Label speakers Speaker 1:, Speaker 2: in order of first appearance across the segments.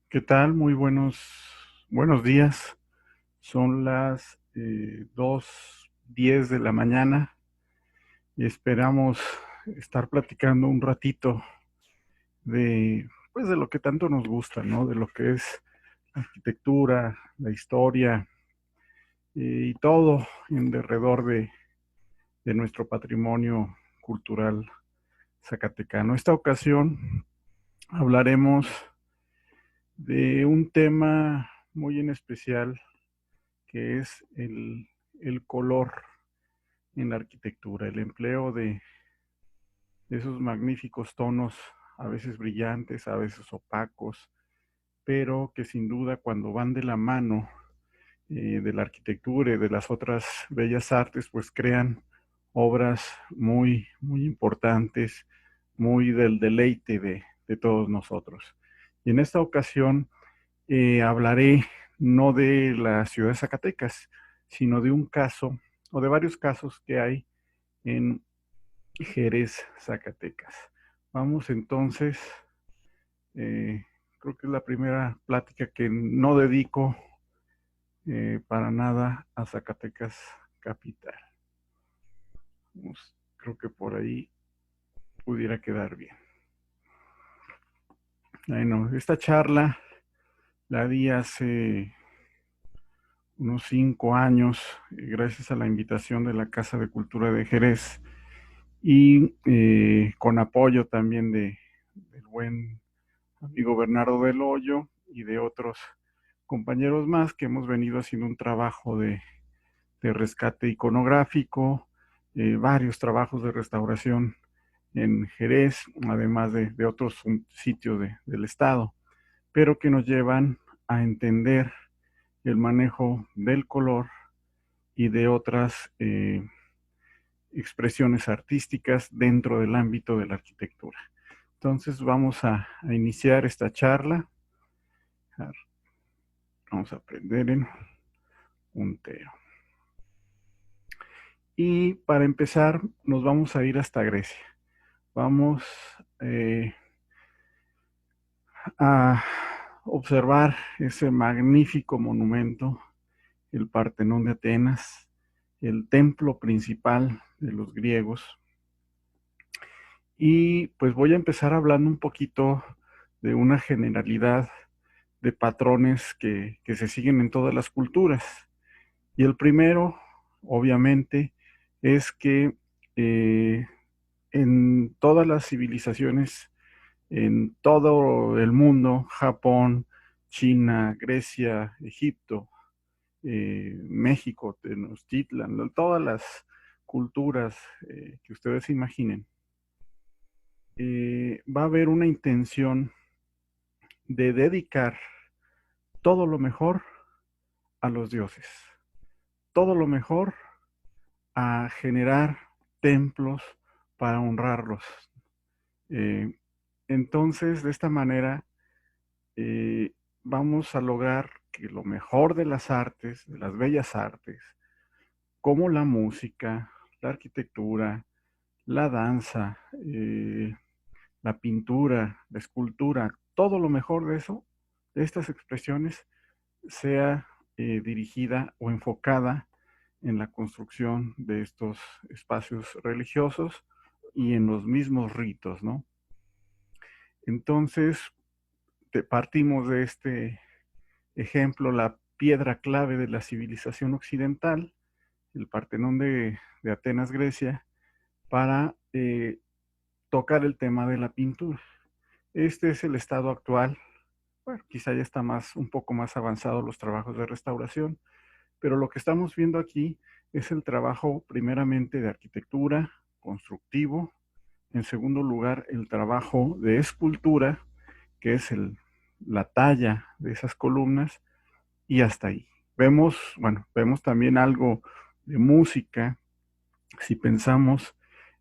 Speaker 1: ¿Qué tal? Muy buenos días. Son las 2:10 de la mañana y esperamos estar platicando un ratito de lo que tanto nos gusta, ¿no? De lo que es la arquitectura, la historia y todo en derredor de nuestro patrimonio cultural zacatecano. Esta ocasión hablaremos de un tema muy en especial que es el color en la arquitectura, el empleo de esos magníficos tonos, a veces brillantes, a veces opacos, pero que sin duda cuando van de la mano de la arquitectura y de las otras bellas artes, pues crean obras muy importantes, muy del deleite de todos nosotros. Y en esta ocasión hablaré no de la ciudad de Zacatecas, sino de un caso o de varios casos que hay en Jerez, Zacatecas. Vamos entonces, eh, creo que es la primera plática que no dedico para nada a Zacatecas capital. Creo que por ahí pudiera quedar bien. Bueno, esta charla la di hace unos 5 años, gracias a la invitación de la Casa de Cultura de Jerez y con apoyo también del buen amigo Bernardo del Hoyo y de otros compañeros más que hemos venido haciendo un trabajo de rescate iconográfico, varios trabajos de restauración en Jerez, además de otros sitios del estado, pero que nos llevan a entender el manejo del color y de otras expresiones artísticas dentro del ámbito de la arquitectura. Entonces vamos a iniciar esta charla. Vamos a aprender en puntero. Y para empezar nos vamos a ir hasta Grecia. Vamos eh, a observar ese magnífico monumento, el Partenón de Atenas, el templo principal de los griegos. Y pues voy a empezar hablando un poquito de una generalidad de patrones que se siguen en todas las culturas. Y el primero, obviamente, es que eh, en todas las civilizaciones, en todo el mundo, Japón, China, Grecia, Egipto, México, Tenochtitlan, todas las culturas que ustedes imaginen, va a haber una intención de dedicar todo lo mejor a los dioses, todo lo mejor a generar templos para honrarlos. Eh, entonces, de esta manera, vamos a lograr que lo mejor de las artes, de las bellas artes, como la música, la arquitectura, la danza, la pintura, la escultura, todo lo mejor de eso, de estas expresiones, sea dirigida o enfocada en la construcción de estos espacios religiosos y en los mismos ritos, ¿no? Entonces, partimos de este ejemplo, la piedra clave de la civilización occidental, el Partenón de Atenas, Grecia, para tocar el tema de la pintura. Este es el estado actual. Bueno, quizá ya está un poco más avanzado los trabajos de restauración, pero lo que estamos viendo aquí es el trabajo primeramente de arquitectura, constructivo, en segundo lugar el trabajo de escultura, que es la talla de esas columnas, y hasta ahí. Vemos también algo de música, si pensamos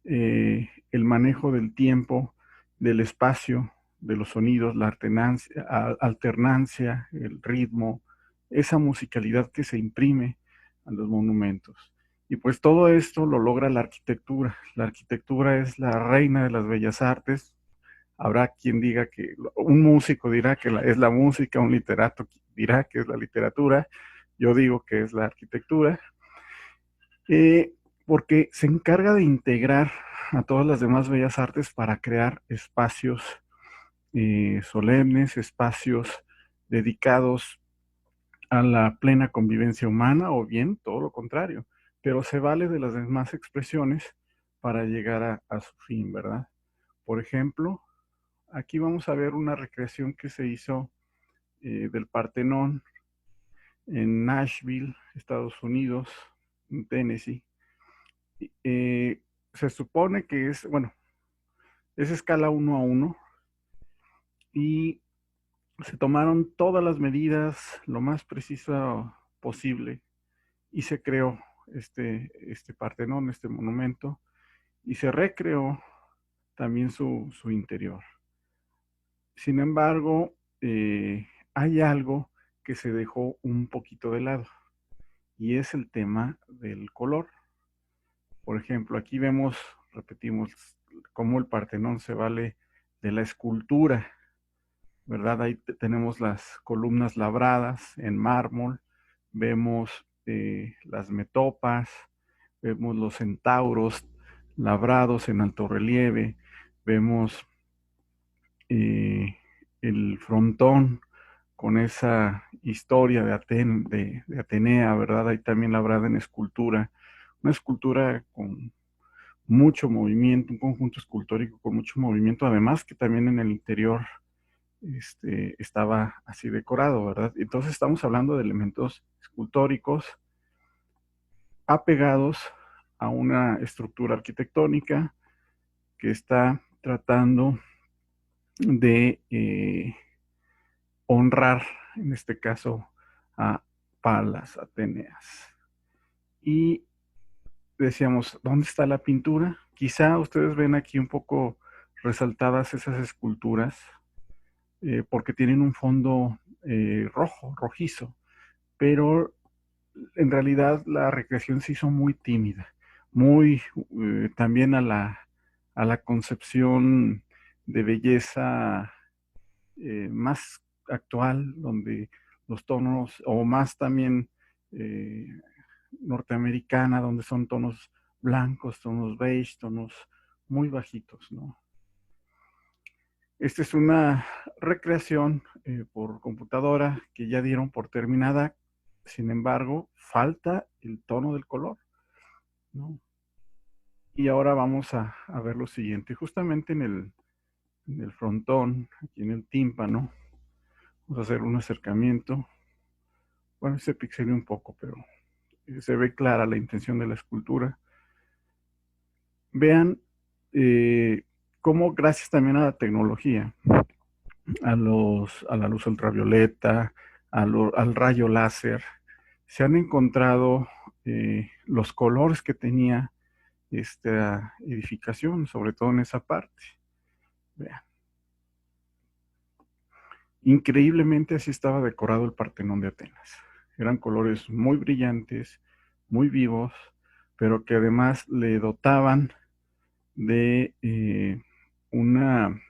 Speaker 1: el manejo del tiempo, del espacio, de los sonidos, la alternancia, el ritmo, esa musicalidad que se imprime a los monumentos. Y pues todo esto lo logra la arquitectura. La arquitectura es la reina de las bellas artes, Habrá quien diga que, un músico dirá que es la música, un literato dirá que es la literatura, yo digo que es la arquitectura, eh, porque se encarga de integrar a todas las demás bellas artes para crear espacios solemnes, espacios dedicados a la plena convivencia humana o bien todo lo contrario, pero se vale de las demás expresiones para llegar a su fin, ¿verdad? Por ejemplo, aquí vamos a ver una recreación que se hizo del Partenón en Nashville, Estados Unidos, en Tennessee. Eh, Se supone que es, bueno, es escala 1:1 y se tomaron todas las medidas lo más preciso posible y se creó este Partenón, este monumento, y se recreó también su interior. Sin embargo, hay algo que se dejó un poquito de lado, y es el tema del color. Por ejemplo, aquí vemos, repetimos, cómo el Partenón se vale de la escultura, ¿verdad? Ahí tenemos las columnas labradas en mármol, vemos las metopas, vemos los centauros labrados en alto relieve, vemos el frontón con esa historia de Atenea, ¿verdad? Ahí también labrada en escultura, una escultura con mucho movimiento, un conjunto escultórico con mucho movimiento, además que también en el interior estaba así decorado, ¿verdad? Entonces estamos hablando de elementos escultóricos apegados a una estructura arquitectónica que está tratando de honrar, en este caso, a Palas Ateneas. Y decíamos, ¿dónde está la pintura? Quizá ustedes ven aquí un poco resaltadas esas esculturas porque tienen un fondo rojo, rojizo, pero en realidad la recreación se hizo muy tímida, muy también a la concepción de belleza más actual, donde los tonos, o más también eh, norteamericana, donde son tonos blancos, tonos beige, tonos muy bajitos, ¿no? Esta es una recreación por computadora que ya dieron por terminada, sin embargo, falta el tono del color, ¿no? Y ahora vamos a ver lo siguiente, justamente en el frontón, aquí en el tímpano, vamos a hacer un acercamiento. Bueno, se pixeló un poco, pero se ve clara la intención de la escultura. Vean cómo gracias también a la tecnología, a la luz ultravioleta, al rayo láser, se han encontrado los colores que tenía esta edificación, sobre todo en esa parte. Vean. Increíblemente así estaba decorado el Partenón de Atenas. Eran colores muy brillantes, muy vivos, pero que además le dotaban de una...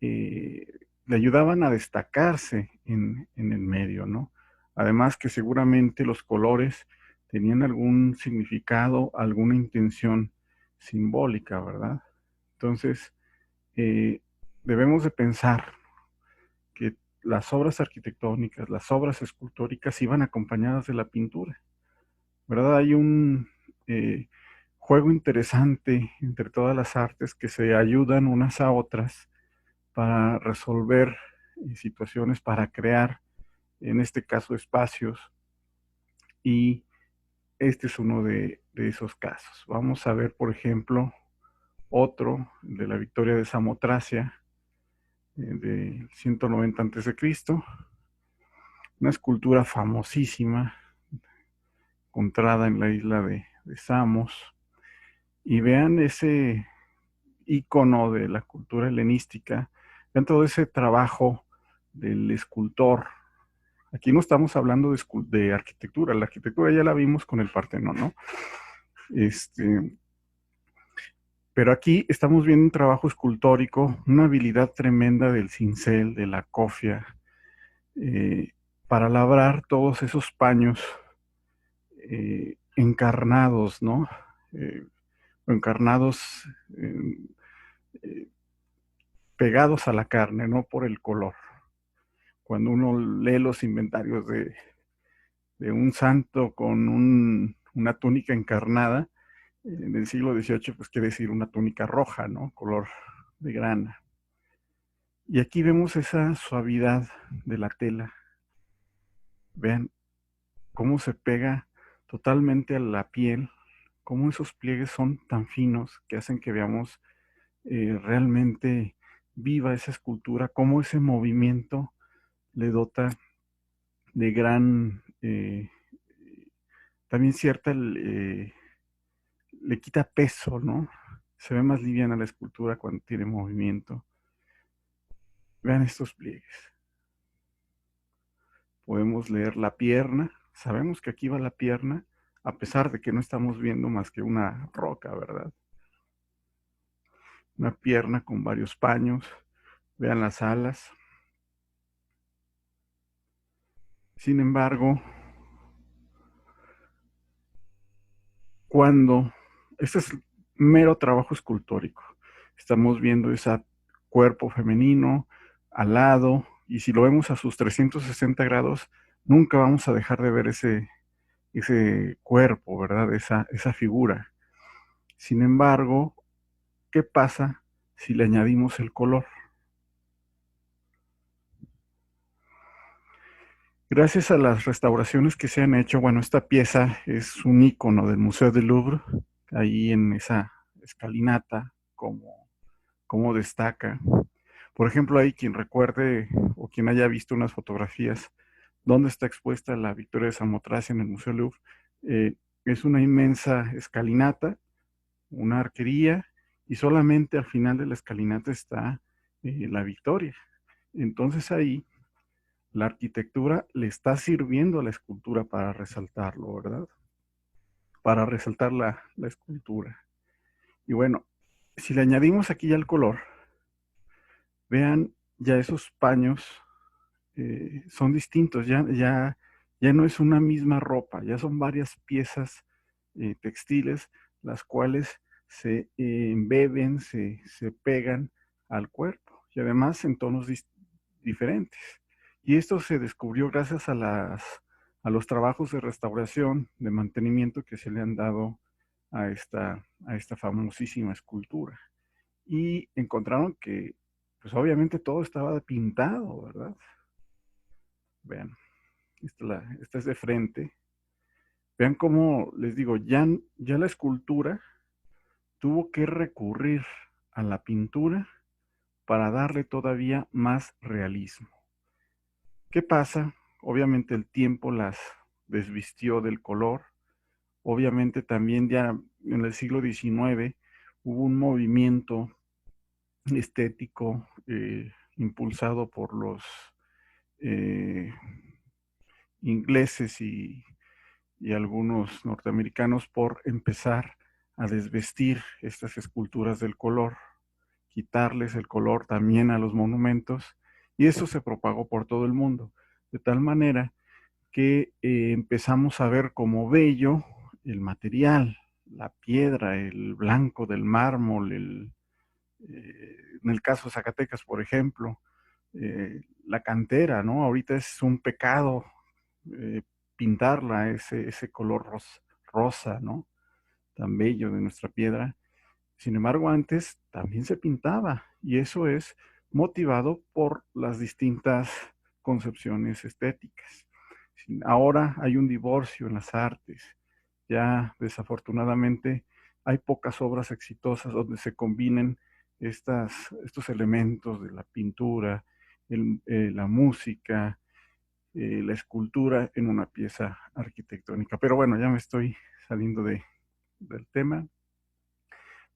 Speaker 1: eh, le ayudaban a destacarse en el medio, ¿no? Además que seguramente los colores tenían algún significado, alguna intención simbólica, ¿verdad? Entonces, eh, debemos de pensar que las obras arquitectónicas, las obras escultóricas iban acompañadas de la pintura, ¿verdad? Hay un juego interesante entre todas las artes que se ayudan unas a otras para resolver situaciones, para crear, en este caso, espacios, y este es uno de esos casos. Vamos a ver, por ejemplo, otro de la victoria de Samotracia, de 190 a.C., una escultura famosísima encontrada en la isla de Samos, y vean ese icono de la cultura helenística, vean todo ese trabajo del escultor. Aquí no estamos hablando de arquitectura, la arquitectura ya la vimos con el Partenón, ¿no? Pero aquí estamos viendo un trabajo escultórico, una habilidad tremenda del cincel, de la cofia, para labrar todos esos paños encarnados, ¿no? Encarnados, eh, pegados a la carne, no por el color. Cuando uno lee los inventarios de un santo con una túnica encarnada, en el siglo XVIII, pues quiere decir una túnica roja, ¿no? Color de grana. Y aquí vemos esa suavidad de la tela. Vean cómo se pega totalmente a la piel, cómo esos pliegues son tan finos que hacen que veamos realmente viva esa escultura, cómo ese movimiento le dota de gran, también cierta, le quita peso, ¿no? Se ve más liviana la escultura cuando tiene movimiento. Vean estos pliegues. Podemos leer la pierna. Sabemos que aquí va la pierna, a pesar de que no estamos viendo más que una roca, ¿verdad? Una pierna con varios paños. Vean las alas. Sin embargo, cuando este es mero trabajo escultórico, estamos viendo ese cuerpo femenino alado, y si lo vemos a sus 360 grados, nunca vamos a dejar de ver ese cuerpo, ¿verdad? Esa figura. Sin embargo, ¿qué pasa si le añadimos el color? Gracias a las restauraciones que se han hecho, bueno, esta pieza es un icono del Museo del Louvre, ahí en esa escalinata, como destaca. Por ejemplo, hay quien recuerde o quien haya visto unas fotografías donde está expuesta la Victoria de Samotracia en el Museo Louvre. Eh, es una inmensa escalinata, una arquería, y solamente al final de la escalinata está la Victoria. Entonces ahí la arquitectura le está sirviendo a la escultura para resaltarlo, ¿verdad? Para resaltar la escultura. Y bueno, si le añadimos aquí ya el color, vean ya esos paños son distintos, ya no es una misma ropa, ya son varias piezas textiles, las cuales se embeben, se pegan al cuerpo, y además en tonos diferentes. Y esto se descubrió gracias a los trabajos de restauración, de mantenimiento que se le han dado a esta famosísima escultura. Y encontraron que, pues obviamente todo estaba pintado, ¿verdad? Vean, esta es de frente. Vean cómo, les digo, ya la escultura tuvo que recurrir a la pintura para darle todavía más realismo. ¿Qué pasa? Obviamente el tiempo las desvistió del color. Obviamente también ya en el siglo XIX hubo un movimiento estético impulsado por los eh, ingleses y algunos norteamericanos por empezar a desvestir estas esculturas del color, quitarles el color también a los monumentos, y eso se propagó por todo el mundo, de tal manera que empezamos a ver como bello el material, la piedra, el blanco del mármol, en el caso de Zacatecas, por ejemplo, la cantera, ¿no? Ahorita es un pecado eh, pintarla, ese color rosa, ¿no? Tan bello de nuestra piedra. Sin embargo, antes también se pintaba, y eso es motivado por las distintas concepciones estéticas. Ahora hay un divorcio en las artes. Ya desafortunadamente hay pocas obras exitosas donde se combinen estos elementos de la pintura, la música, la escultura en una pieza arquitectónica. Pero bueno, ya me estoy saliendo del tema.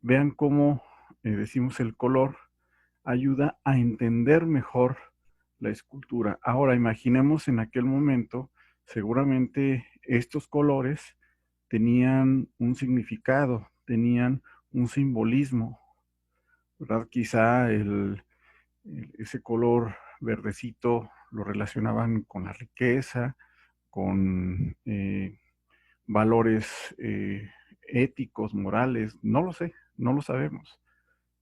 Speaker 1: Vean cómo decimos el color ayuda a entender mejor la escultura. Ahora, imaginemos en aquel momento, seguramente estos colores tenían un significado, tenían un simbolismo, ¿verdad? Quizá ese color verdecito lo relacionaban con la riqueza, con valores éticos, morales, no lo sé, no lo sabemos,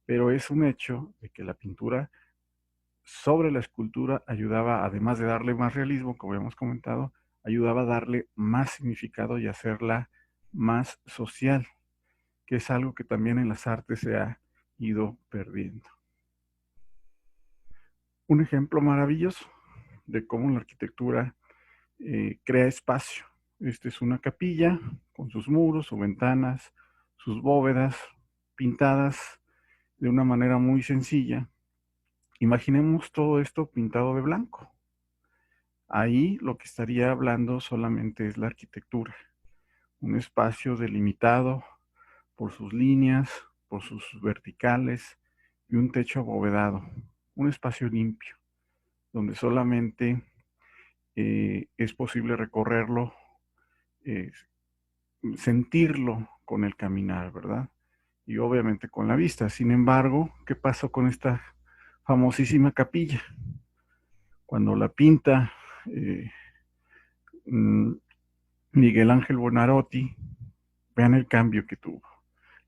Speaker 1: pero es un hecho de que la pintura sobre la escultura ayudaba, además de darle más realismo, como habíamos comentado, ayudaba a darle más significado y hacerla más social, que es algo que también en las artes se ha ido perdiendo. Un ejemplo maravilloso de cómo la arquitectura crea espacio. Esta es una capilla con sus muros, sus ventanas, sus bóvedas pintadas de una manera muy sencilla. Imaginemos todo esto pintado de blanco. Ahí lo que estaría hablando solamente es la arquitectura, un espacio delimitado por sus líneas, por sus verticales y un techo abovedado, un espacio limpio, donde solamente es posible recorrerlo, eh, sentirlo con el caminar, ¿verdad? Y obviamente con la vista. Sin embargo, ¿qué pasó con esta famosísima capilla? Cuando la pinta eh, mm, Miguel Ángel Buonarroti, vean el cambio que tuvo.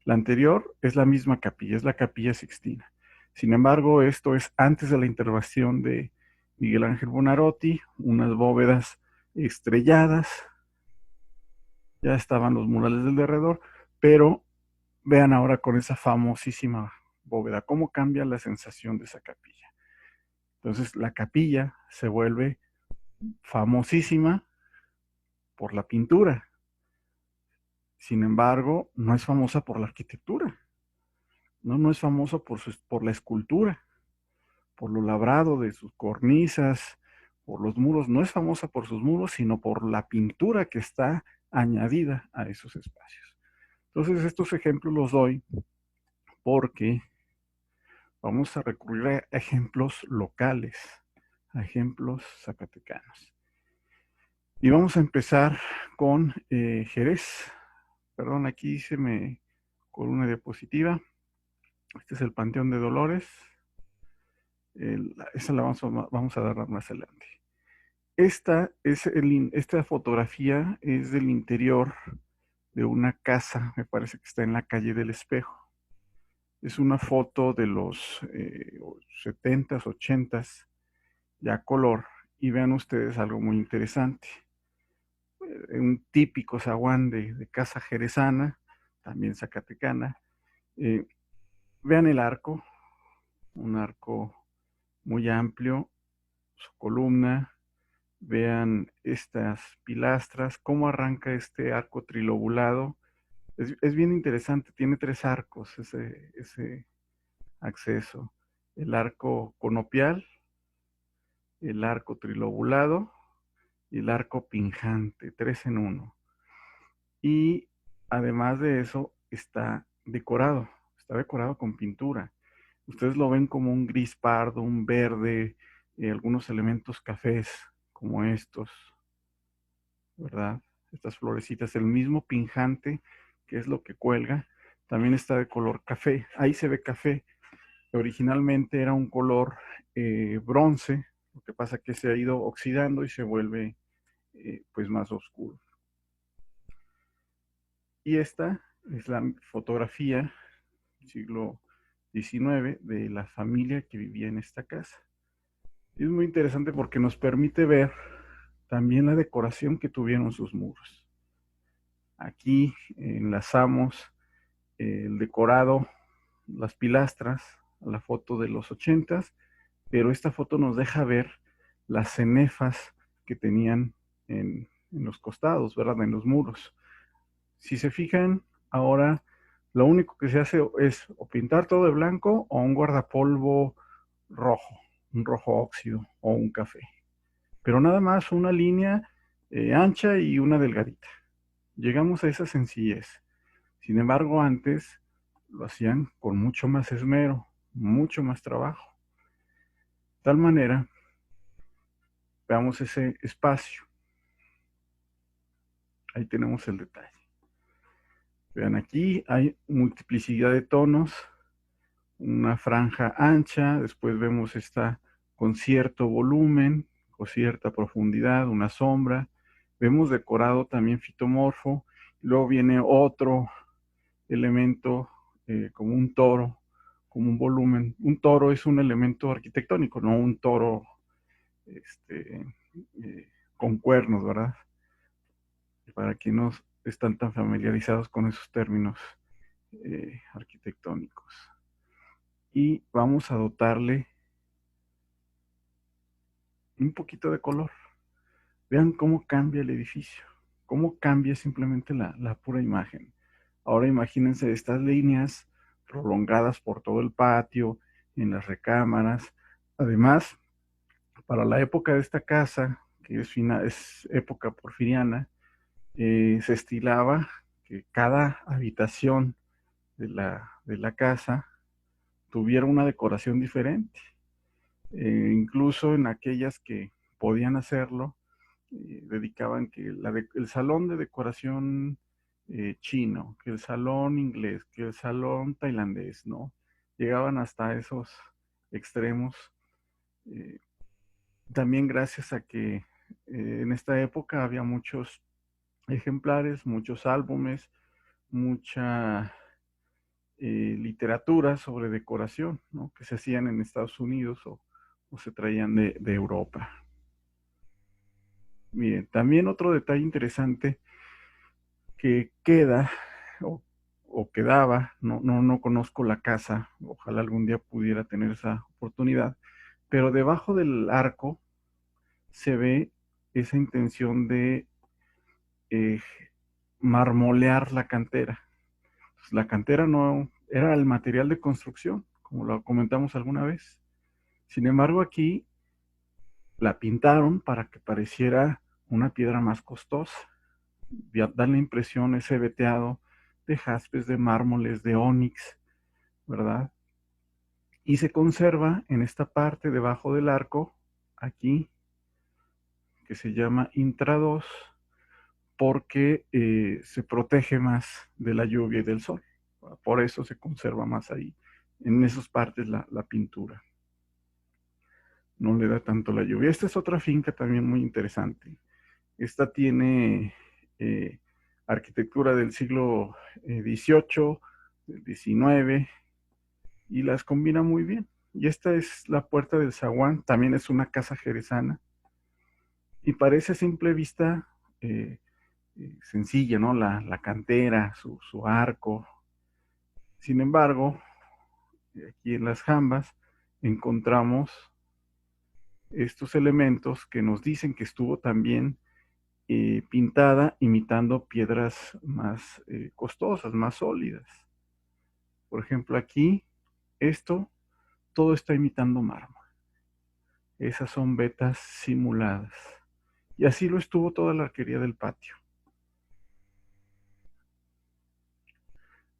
Speaker 1: La anterior es la misma capilla, es la Capilla Sixtina. Sin embargo, esto es antes de la intervención de Miguel Ángel Buonarroti, unas bóvedas estrelladas, ya estaban los murales del derredor, pero vean ahora con esa famosísima bóveda, cómo cambia la sensación de esa capilla. Entonces, la capilla se vuelve famosísima por la pintura. Sin embargo, no es famosa por la arquitectura. No es famoso por la escultura, por lo labrado de sus cornisas, por los muros. No es famosa por sus muros, sino por la pintura que está añadida a esos espacios. Entonces, estos ejemplos los doy porque vamos a recurrir a ejemplos locales, a ejemplos zacatecanos. Y vamos a empezar con Jerez. Perdón, aquí se me con una diapositiva. Este es el Panteón de Dolores. Esa la vamos a dar más adelante. Esta fotografía es del interior de una casa, me parece que está en la calle del Espejo. Es una foto de los 70s, 80s, ya color, y vean ustedes algo muy interesante. Un típico zaguán de casa jerezana, también zacatecana. Eh, Vean el arco, un arco muy amplio, su columna. Vean estas pilastras, cómo arranca este arco trilobulado. Es bien interesante, tiene tres arcos ese acceso. El arco conopial, el arco trilobulado y el arco pinjante, tres en uno. Y además de eso está decorado con pintura. Ustedes lo ven como un gris pardo, un verde, algunos elementos cafés como estos, ¿verdad? Estas florecitas, el mismo pinjante, que es lo que cuelga, también está de color café. Ahí se ve café. Originalmente era un color bronce, lo que pasa que se ha ido oxidando y se vuelve pues más oscuro. Y esta es la fotografía del siglo XIX de la familia que vivía en esta casa. Y es muy interesante porque nos permite ver también la decoración que tuvieron sus muros. Aquí enlazamos el decorado, las pilastras, a la foto de los 80s, pero esta foto nos deja ver las cenefas que tenían en los costados, ¿verdad? En los muros. Si se fijan, ahora lo único que se hace es o pintar todo de blanco o un guardapolvo rojo, un rojo óxido o un café. Pero nada más una línea ancha y una delgadita. Llegamos a esa sencillez. Sin embargo, antes lo hacían con mucho más esmero, mucho más trabajo. De tal manera, veamos ese espacio. Ahí tenemos el detalle. Vean, aquí hay multiplicidad de tonos, una franja ancha, después vemos esta con cierto volumen, con cierta profundidad, una sombra. Vemos decorado también fitomorfo. Luego viene otro elemento como un toro, como un volumen. Un toro es un elemento arquitectónico, no un toro este, con cuernos, ¿verdad? Para quienes no están tan familiarizados con esos términos arquitectónicos. Y vamos a dotarle un poquito de color. Vean cómo cambia el edificio, cómo cambia simplemente la pura imagen. Ahora imagínense estas líneas prolongadas por todo el patio, en las recámaras. Además, para la época de esta casa, que es época porfiriana, se estilaba que cada habitación de la casa tuviera una decoración diferente. Incluso en aquellas que podían hacerlo, dedicaban que el salón de decoración chino, que el salón inglés, que el salón tailandés, ¿no? Llegaban hasta esos extremos. eh, También gracias a que en esta época había muchos ejemplares, muchos álbumes, mucha literatura sobre decoración, ¿no? Que se hacían en Estados Unidos o se traían de Europa. Miren, también otro detalle interesante que queda o quedaba, no conozco la casa, ojalá algún día pudiera tener esa oportunidad, pero debajo del arco se ve esa intención de eh, marmolear la cantera. Pues la cantera no era el material de construcción, como lo comentamos alguna vez. Sin embargo, aquí la pintaron para que pareciera una piedra más costosa. Da la impresión ese veteado de jaspes, de mármoles, de ónix, ¿verdad? Y se conserva en esta parte debajo del arco, aquí, que se llama intrados, porque se protege más de la lluvia y del sol. Por eso se conserva más ahí, en esas partes la pintura. No le da tanto la lluvia. Esta es otra finca también muy interesante. Esta tiene arquitectura del siglo XVIII, del XIX, y las combina muy bien. Y esta es la puerta del zaguán, también es una casa jerezana, y parece a simple vista eh, sencilla, ¿no? La cantera, su arco. Sin embargo, aquí en las jambas encontramos estos elementos que nos dicen que estuvo también pintada imitando piedras más costosas, más sólidas. Por ejemplo, aquí, todo está imitando mármol. Esas son vetas simuladas. Y así lo estuvo toda la arquería del patio.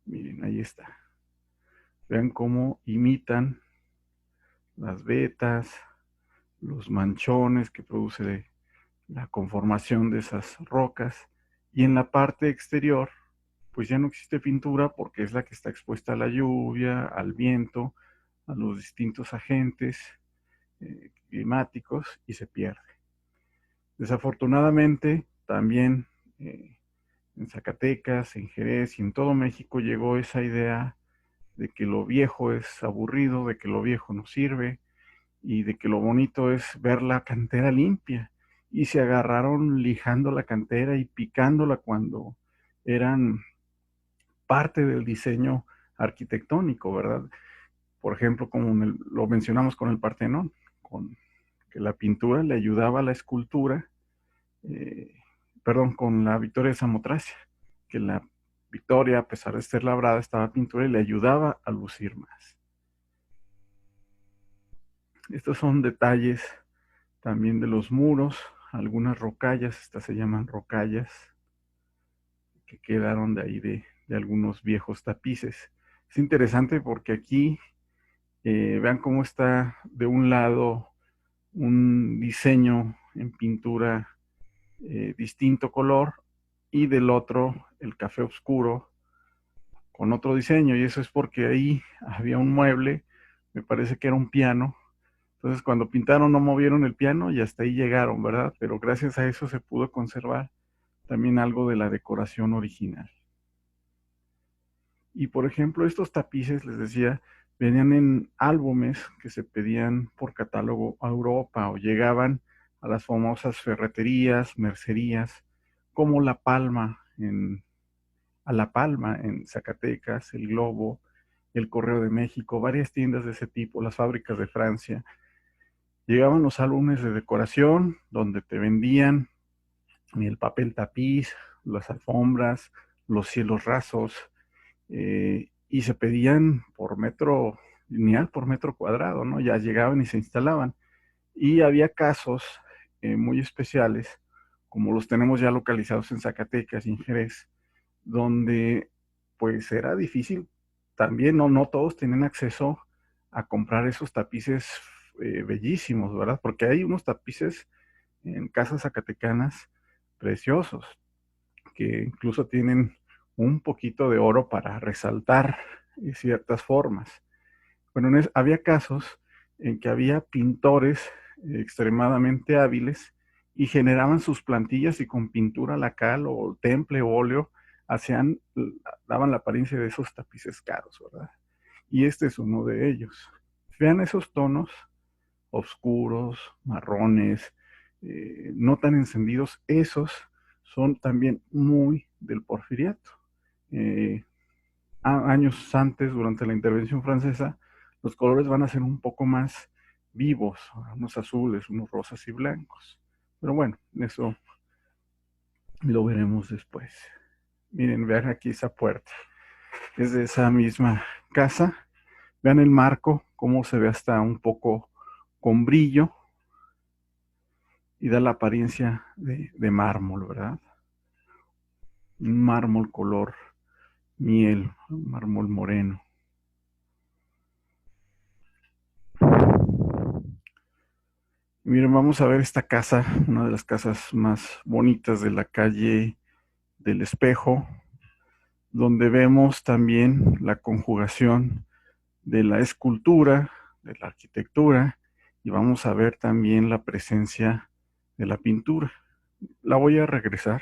Speaker 1: Miren, ahí está. Vean cómo imitan las vetas, los manchones que produce la conformación de esas rocas. Y en la parte exterior, pues ya no existe pintura porque es la que está expuesta a la lluvia, al viento, a los distintos agentes climáticos y se pierde. Desafortunadamente, también en Zacatecas, en Jerez y en todo México llegó esa idea de que lo viejo es aburrido, de que lo viejo no sirve y de que lo bonito es ver la cantera limpia. Y se agarraron lijando la cantera y picándola cuando eran parte del diseño arquitectónico, ¿verdad? Por ejemplo, como lo mencionamos con el Partenón, con que la pintura le ayudaba a la escultura, eh, perdón, con la Victoria de Samotracia, que la Victoria, a pesar de ser labrada, estaba pintura y le ayudaba a lucir más. Estos son detalles también de los muros, algunas rocallas, estas se llaman rocallas, que quedaron de ahí de algunos viejos tapices. Es interesante porque aquí vean cómo está de un lado un diseño en pintura distinto color y del otro el café oscuro con otro diseño, y eso es porque ahí había un mueble, me parece que era un piano. Entonces, cuando pintaron no movieron el piano y hasta ahí llegaron, ¿verdad? Pero gracias a eso se pudo conservar también algo de la decoración original. Y por ejemplo, estos tapices, les decía, venían en álbumes que se pedían por catálogo a Europa o llegaban a las famosas ferreterías, mercerías, como a La Palma en Zacatecas, El Globo, el Correo de México, varias tiendas de ese tipo, las fábricas de Francia. Llegaban los álbumes de decoración donde te vendían el papel tapiz, las alfombras, los cielos rasos, y se pedían por metro lineal, por metro cuadrado, ¿no? Ya llegaban y se instalaban. Y había casos muy especiales, como los tenemos ya localizados en Zacatecas y en Jerez, donde pues era difícil también, no todos tienen acceso a comprar esos tapices bellísimos, ¿verdad? Porque hay unos tapices en casas zacatecanas preciosos, que incluso tienen un poquito de oro para resaltar ciertas formas. Bueno, había casos en que había pintores extremadamente hábiles y generaban sus plantillas y con pintura lacal o temple o óleo hacían, daban la apariencia de esos tapices caros, ¿verdad? Y este es uno de ellos. Vean esos tonos oscuros, marrones, no tan encendidos, esos son también muy del porfiriato. Eh, Años antes, durante la intervención francesa, los colores van a ser un poco más vivos, unos azules, unos rosas y blancos. Pero bueno, eso lo veremos después. Miren, vean aquí esa puerta. Es de esa misma casa. Vean el marco, cómo se ve hasta un poco con brillo y da la apariencia de mármol, ¿verdad? Un mármol color miel, un mármol moreno. Miren, vamos a ver esta casa, una de las casas más bonitas de la calle del Espejo, donde vemos también la conjugación de la escultura, de la arquitectura, y vamos a ver también la presencia de la pintura. La voy a regresar.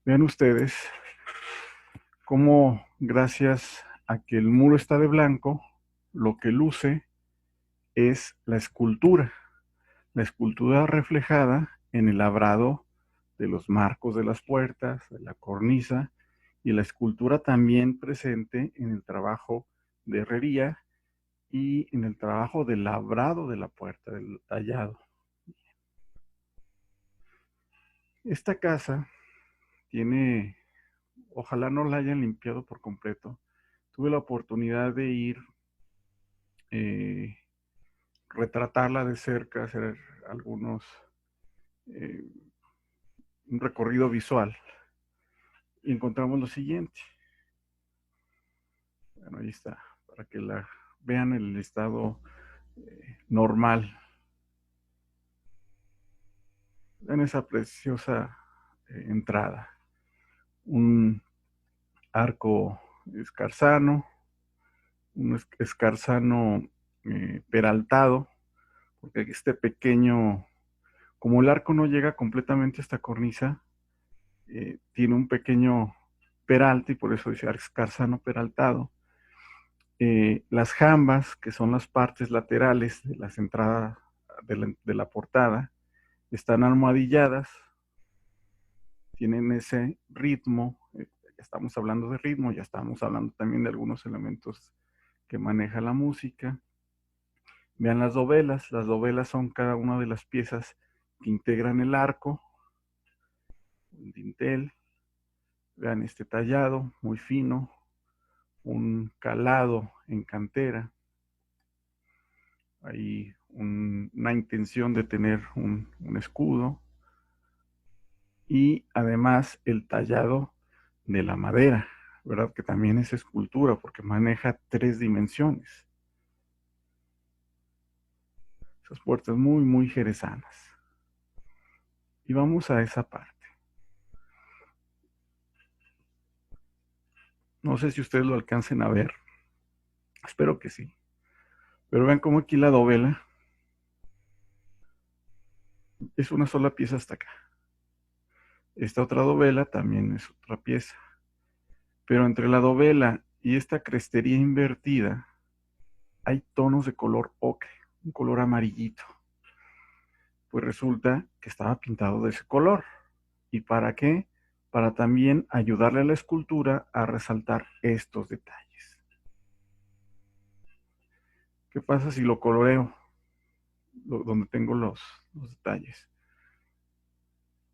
Speaker 1: Vean ustedes cómo gracias a que el muro está de blanco, lo que luce es la escultura reflejada en el labrado de los marcos de las puertas, de la cornisa, y la escultura también presente en el trabajo de herrería y en el trabajo de labrado de la puerta, del tallado. Esta casa tiene, ojalá no la hayan limpiado por completo. Tuve la oportunidad de ir, eh, retratarla de cerca, hacer algunos, eh, un recorrido visual, y encontramos lo siguiente. Bueno, ahí está, para que la vean en el estado normal. En esa preciosa entrada. Un arco escarzano, un escarzano peraltado, porque este pequeño, como el arco no llega completamente a esta cornisa, tiene un pequeño peralte y por eso dice escarzano peraltado. Las jambas, que son las partes laterales de las entradas de la portada, están almohadilladas, tienen ese ritmo, ya estamos hablando de ritmo, ya estamos hablando también de algunos elementos que maneja la música. Vean las dovelas son cada una de las piezas que integran el arco, un dintel. Vean este tallado muy fino, un calado en cantera, hay una intención de tener un escudo, y además el tallado de la madera, ¿verdad? Que también es escultura porque maneja 3 dimensiones. Esas puertas muy, muy jerezanas. Y vamos a esa parte. No sé si ustedes lo alcancen a ver. Espero que sí. Pero vean cómo aquí la dovela es una sola pieza hasta acá. Esta otra dovela también es otra pieza. Pero entre la dovela y esta crestería invertida hay tonos de color ocre, un color amarillito. Pues resulta que estaba pintado de ese color. ¿Y para qué? Para también ayudarle a la escultura a resaltar estos detalles. ¿Qué pasa si lo coloreo? Donde tengo los detalles.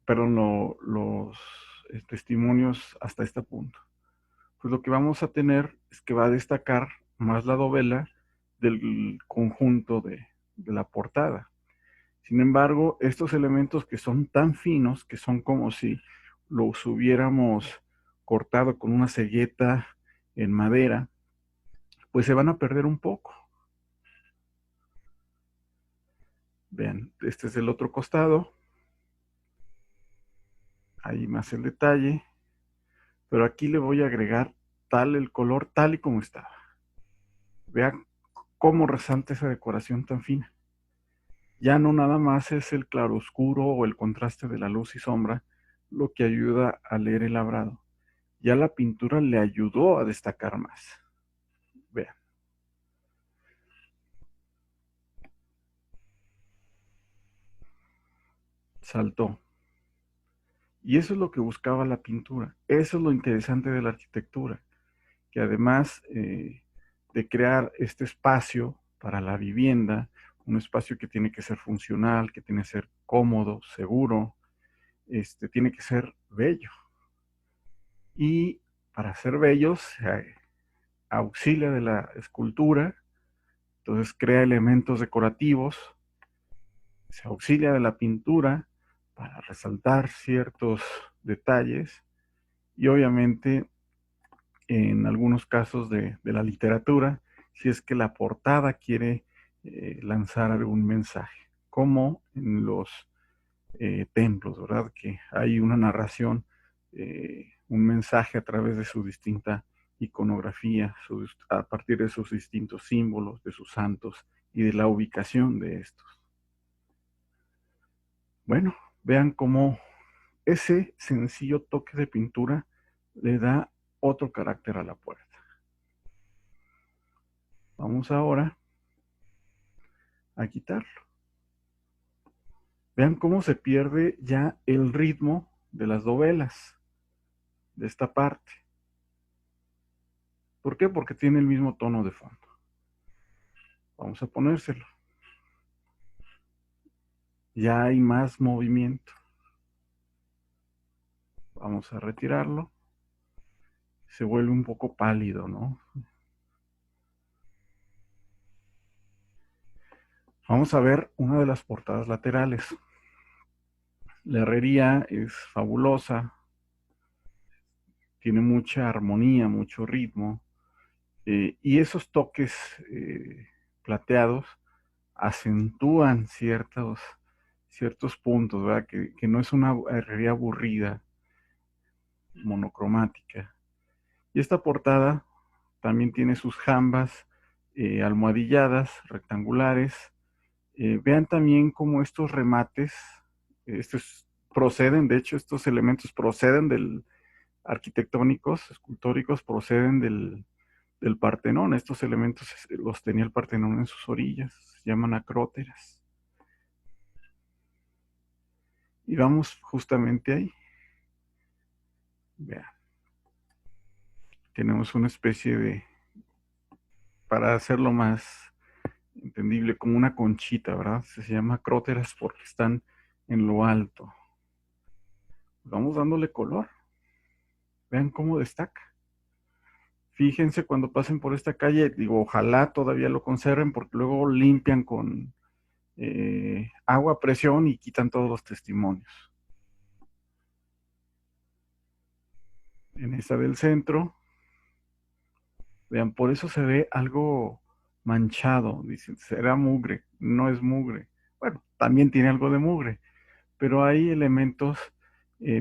Speaker 1: Perdón, los testimonios hasta este punto. Pues lo que vamos a tener es que va a destacar más la dovela del conjunto de la portada. Sin embargo, estos elementos que son tan finos, que son como si los hubiéramos cortado con una selleta en madera, pues se van a perder un poco. Vean, este es el otro costado. Ahí más el detalle. Pero aquí le voy a agregar tal el color, tal y como estaba. Vean cómo resalta esa decoración tan fina. Ya no nada más es el claroscuro o el contraste de la luz y sombra lo que ayuda a leer el labrado. Ya la pintura le ayudó a destacar más. Vean. Saltó. Y eso es lo que buscaba la pintura. Eso es lo interesante de la arquitectura, que además de crear este espacio para la vivienda, un espacio que tiene que ser funcional, que tiene que ser cómodo, seguro, tiene que ser bello. Y para ser bello se auxilia de la escultura, entonces crea elementos decorativos, se auxilia de la pintura para resaltar ciertos detalles y obviamente en algunos casos de la literatura, si es que la portada quiere lanzar algún mensaje, como en los templos, ¿verdad? Que hay una narración, un mensaje a través de su distinta iconografía, a partir de sus distintos símbolos, de sus santos y de la ubicación de estos. Bueno, vean cómo ese sencillo toque de pintura le da otro carácter a la puerta. Vamos ahora a quitarlo. Vean cómo se pierde ya el ritmo de las dovelas de esta parte. ¿Por qué? Porque tiene el mismo tono de fondo. Vamos a ponérselo. Ya hay más movimiento. Vamos a retirarlo. Se vuelve un poco pálido, ¿no? Vamos a ver una de las portadas laterales. La herrería es fabulosa, tiene mucha armonía, mucho ritmo, y esos toques plateados acentúan ciertos puntos, ¿verdad? Que no es una herrería aburrida, monocromática. Y esta portada también tiene sus jambas almohadilladas, rectangulares. Vean también cómo estos remates, proceden, de hecho, estos elementos proceden del arquitectónicos, escultóricos, proceden del Partenón. Estos elementos los tenía el Partenón en sus orillas, se llaman acróteras. Y vamos justamente ahí. Vean, tenemos una especie de, para hacerlo más entendible, como una conchita, ¿verdad? Se llama acróteras porque están en lo alto. Vamos dándole color. Vean cómo destaca. Fíjense cuando pasen por esta calle, digo, ojalá todavía lo conserven porque luego limpian con agua a presión y quitan todos los testimonios. En esta del centro, vean, por eso se ve algo manchado. Dicen, será mugre. No es mugre. Bueno, también tiene algo de mugre, pero hay elementos,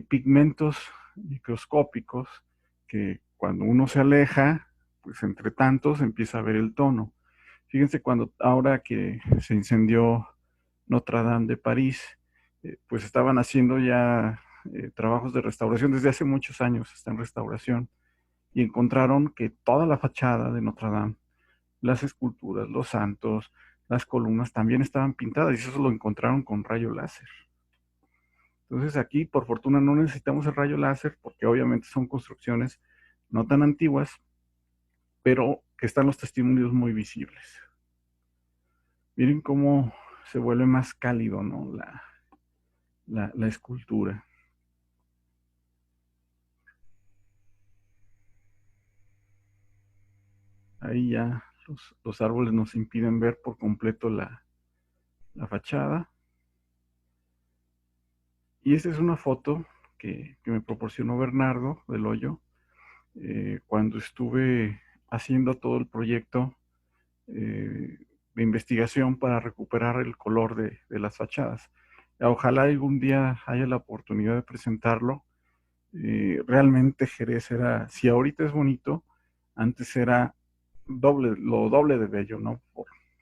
Speaker 1: pigmentos microscópicos que cuando uno se aleja, pues entre tantos empieza a ver el tono. Fíjense ahora que se incendió Notre Dame de París, pues estaban haciendo ya trabajos de restauración desde hace muchos años, está en restauración, y encontraron que toda la fachada de Notre Dame, las esculturas, los santos, las columnas también estaban pintadas, y eso lo encontraron con rayo láser. Entonces aquí, por fortuna, no necesitamos el rayo láser, porque obviamente son construcciones no tan antiguas, pero que están los testimonios muy visibles. Miren cómo se vuelve más cálido, ¿no? La escultura. Ahí ya los árboles nos impiden ver por completo la fachada. Y esta es una foto que me proporcionó Bernardo del Hoyo cuando estuve haciendo todo el proyecto de investigación para recuperar el color de las fachadas. Ojalá algún día haya la oportunidad de presentarlo. Realmente Jerez era, si ahorita es bonito, antes era lo doble de bello, ¿no?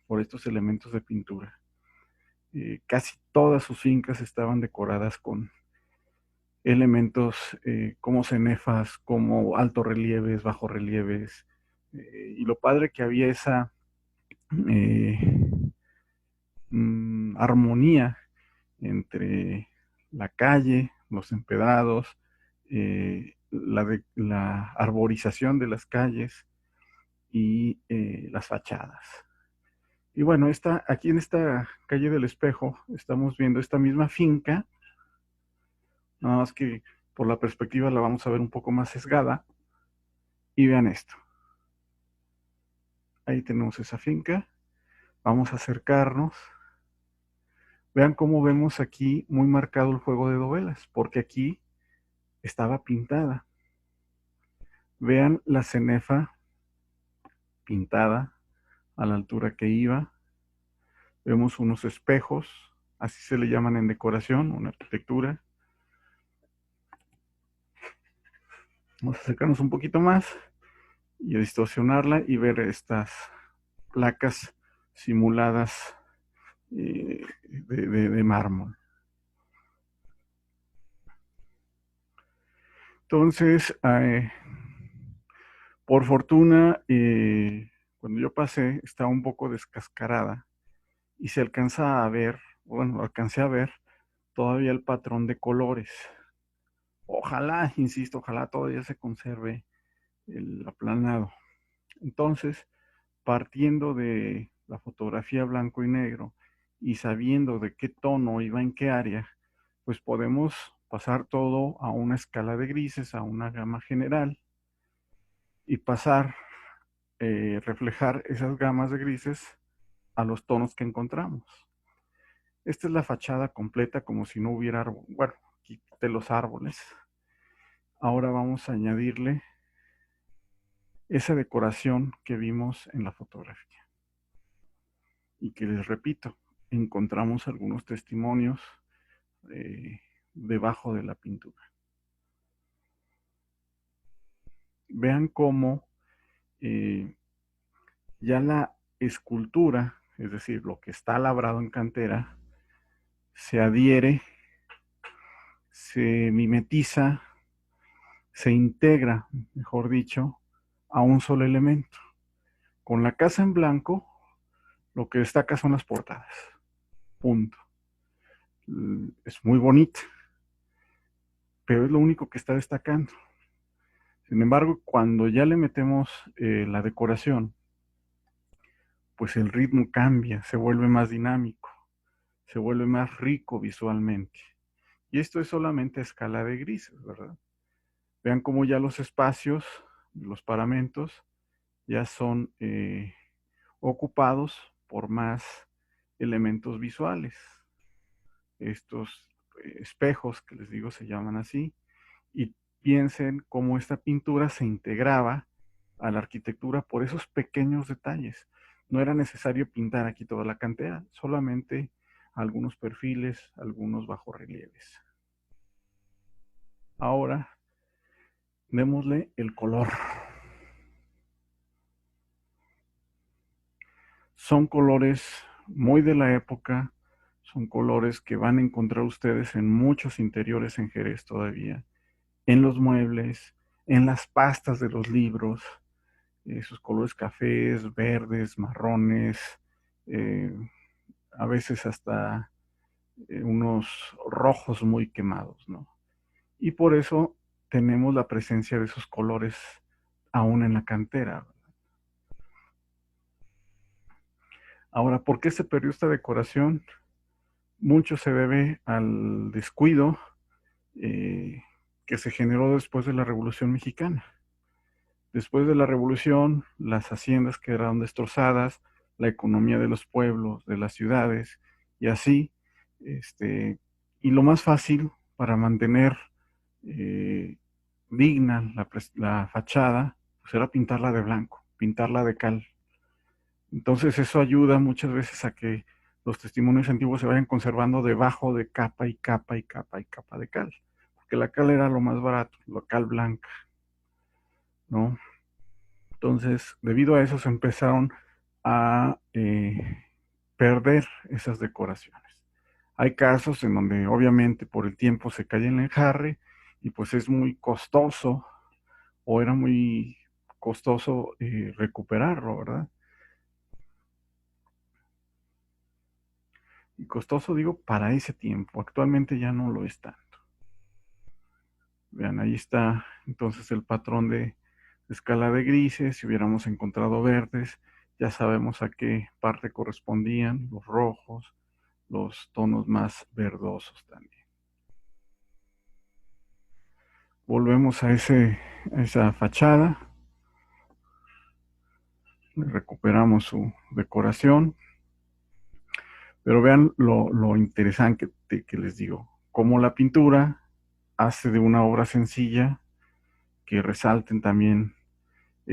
Speaker 1: Por estos elementos de pintura. Casi todas sus fincas estaban decoradas con elementos como cenefas, como altos relieves, bajos relieves, y lo padre que había esa eh, armonía entre la calle, los empedrados, la arborización de las calles y las fachadas. Y bueno, aquí en esta calle del Espejo estamos viendo esta misma finca, nada más que por la perspectiva la vamos a ver un poco más sesgada. Y vean esto, ahí tenemos esa finca, vamos a acercarnos. Vean cómo vemos aquí muy marcado el juego de dovelas, porque aquí estaba pintada. Vean la cenefa pintada a la altura que iba. Vemos unos espejos, así se le llaman en decoración, una arquitectura. Vamos a acercarnos un poquito más y a distorsionarla y ver estas placas simuladas de mármol. Entonces, por fortuna, cuando yo pasé, estaba un poco descascarada y se alcanza a ver, bueno, alcancé a ver todavía el patrón de colores. Ojalá, insisto, ojalá todavía se conserve el aplanado. Entonces, partiendo de la fotografía blanco y negro y sabiendo de qué tono iba en qué área, pues podemos pasar todo a una escala de grises, a una gama general y pasar, reflejar esas gamas de grises a los tonos que encontramos. Esta es la fachada completa como si no hubiera árbol. Bueno, quité los árboles. Ahora vamos a añadirle esa decoración que vimos en la fotografía. Y que les repito, encontramos algunos testimonios debajo de la pintura. Vean cómo ya la escultura, es decir, lo que está labrado en cantera, se adhiere, se mimetiza, se integra, mejor dicho, a un solo elemento. Con la casa en blanco, lo que destaca son las portadas. Punto. Es muy bonita, pero es lo único que está destacando. Sin embargo, cuando ya le metemos la decoración, pues el ritmo cambia, se vuelve más dinámico, se vuelve más rico visualmente. Y esto es solamente a escala de grises, ¿verdad? Vean cómo ya los espacios, los paramentos, ya son ocupados por más elementos visuales. Estos espejos que les digo se llaman así, y piensen cómo esta pintura se integraba a la arquitectura por esos pequeños detalles. No era necesario pintar aquí toda la cantera, solamente algunos perfiles, algunos bajorrelieves. Ahora Démosle el color. Son colores muy de la época, son colores que van a encontrar ustedes en muchos interiores en Jerez todavía, en los muebles, en las pastas de los libros, esos colores cafés, verdes, marrones, eh, a veces hasta unos rojos muy quemados, ¿no? Y por eso tenemos la presencia de esos colores aún en la cantera. Ahora, ¿por qué se perdió esta decoración? Mucho se debe al descuido eh, que se generó después de la Revolución Mexicana. Después de la Revolución, las haciendas quedaron destrozadas, la economía de los pueblos, de las ciudades, y así, este, y lo más fácil para mantener eh, digna la fachada, pues era pintarla de blanco, pintarla de cal. Entonces eso ayuda muchas veces a que los testimonios antiguos se vayan conservando debajo de capa y capa y capa y capa de cal, porque la cal era lo más barato, la cal blanca, ¿no? Entonces, debido a eso se empezaron a perder esas decoraciones. Hay casos en donde obviamente por el tiempo se cae en el enjarre y pues es muy costoso o era muy costoso recuperarlo, ¿verdad? Y costoso digo para ese tiempo, actualmente ya no lo es tanto. Vean, ahí está entonces el patrón de escala de grises, si hubiéramos encontrado verdes, ya sabemos a qué parte correspondían, los rojos, los tonos más verdosos también. Volvemos a esa fachada, recuperamos su decoración, pero vean lo interesante que les digo, cómo la pintura hace de una obra sencilla que resalten también,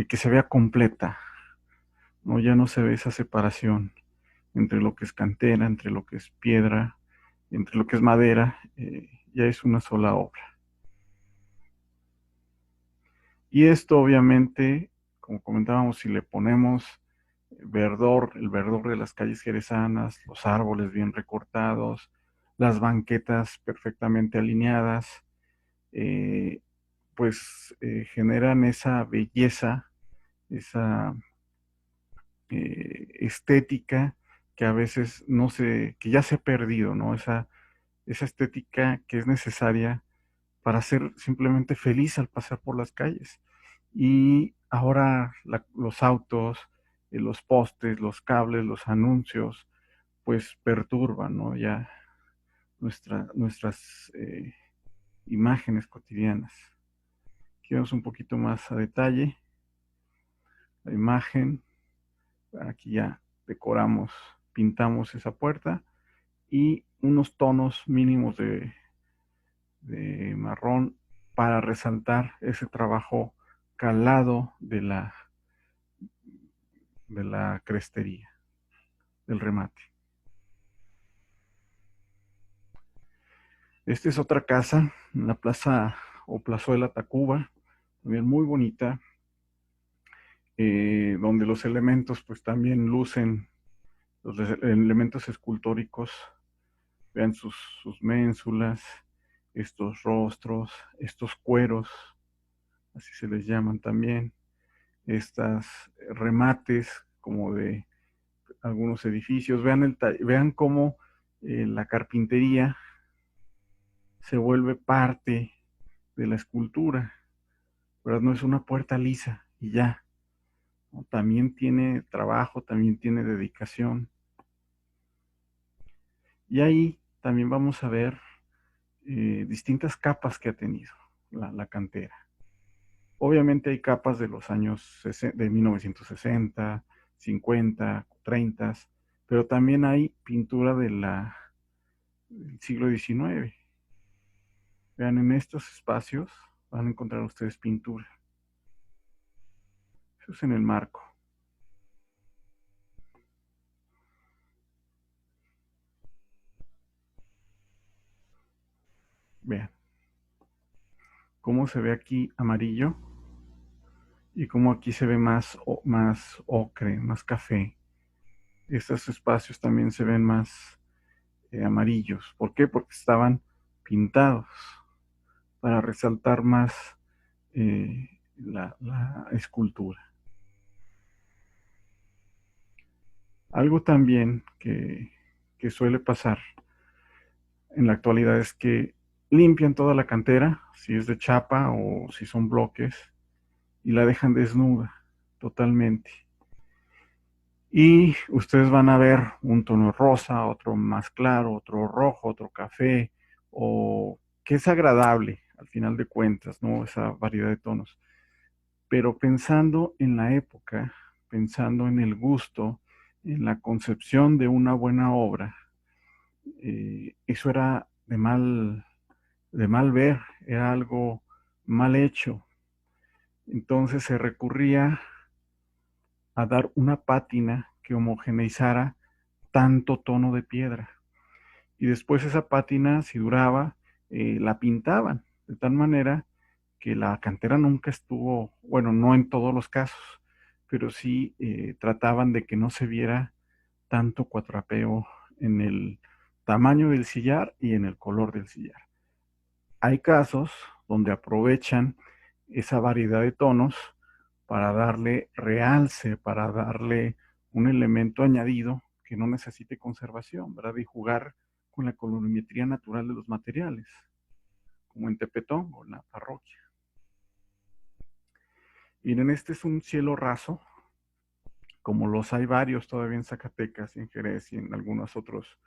Speaker 1: que se vea completa, ¿no? Ya no se ve esa separación entre lo que es cantera, entre lo que es piedra, entre lo que es madera, ya es una sola obra. Y esto obviamente, como comentábamos, si le ponemos verdor, el verdor de las calles jerezanas, los árboles bien recortados, las banquetas perfectamente alineadas, eh, pues generan esa belleza, esa estética que a veces no se, que ya se ha perdido, ¿no? Esa estética que es necesaria para ser simplemente feliz al pasar por las calles. Y ahora los autos, los postes, los cables, los anuncios, pues perturban, ¿no? Ya nuestras imágenes cotidianas. Aquí vemos un poquito más a detalle la imagen. Aquí ya decoramos, pintamos esa puerta y unos tonos mínimos de marrón para resaltar ese trabajo calado de la crestería, del remate. Esta es otra casa, en la plaza o plazuela Tacuba, también muy bonita, donde los elementos pues también lucen, los elementos escultóricos, vean sus ménsulas, estos rostros, estos cueros, así se les llaman también, estas remates como de algunos edificios. Vean cómo la carpintería se vuelve parte de la escultura, ¿verdad? No es una puerta lisa y ya, ¿no? También tiene trabajo, también tiene dedicación. Y ahí también vamos a ver distintas capas que ha tenido la cantera. Obviamente hay capas de los años de 1960, 50, 30, pero también hay pintura del siglo XIX. Vean, en estos espacios van a encontrar ustedes pintura. Eso es en el marco. Vean, cómo se ve aquí amarillo y cómo aquí se ve más ocre, más café. Estos espacios también se ven más amarillos. ¿Por qué? Porque estaban pintados para resaltar más la escultura. Algo también que suele pasar en la actualidad es que limpian toda la cantera, si es de chapa o si son bloques, y la dejan desnuda totalmente. Y ustedes van a ver un tono rosa, otro más claro, otro rojo, otro café, o que es agradable al final de cuentas, ¿no? Esa variedad de tonos. Pero pensando en la época, pensando en el gusto, en la concepción de una buena obra, eso era de mal ver, era algo mal hecho. Entonces se recurría a dar una pátina que homogeneizara tanto tono de piedra. Y después esa pátina, si duraba, la pintaban de tal manera que la cantera nunca estuvo, bueno, no en todos los casos, pero sí trataban de que no se viera tanto cuatrapeo en el tamaño del sillar y en el color del sillar. Hay casos donde aprovechan esa variedad de tonos para darle realce, para darle un elemento añadido que no necesite conservación, ¿verdad? Y jugar con la colorimetría natural de los materiales, como en Tepetón o en la parroquia. Miren, este es un cielo raso, como los hay varios todavía en Zacatecas, en Jerez y en algunos otros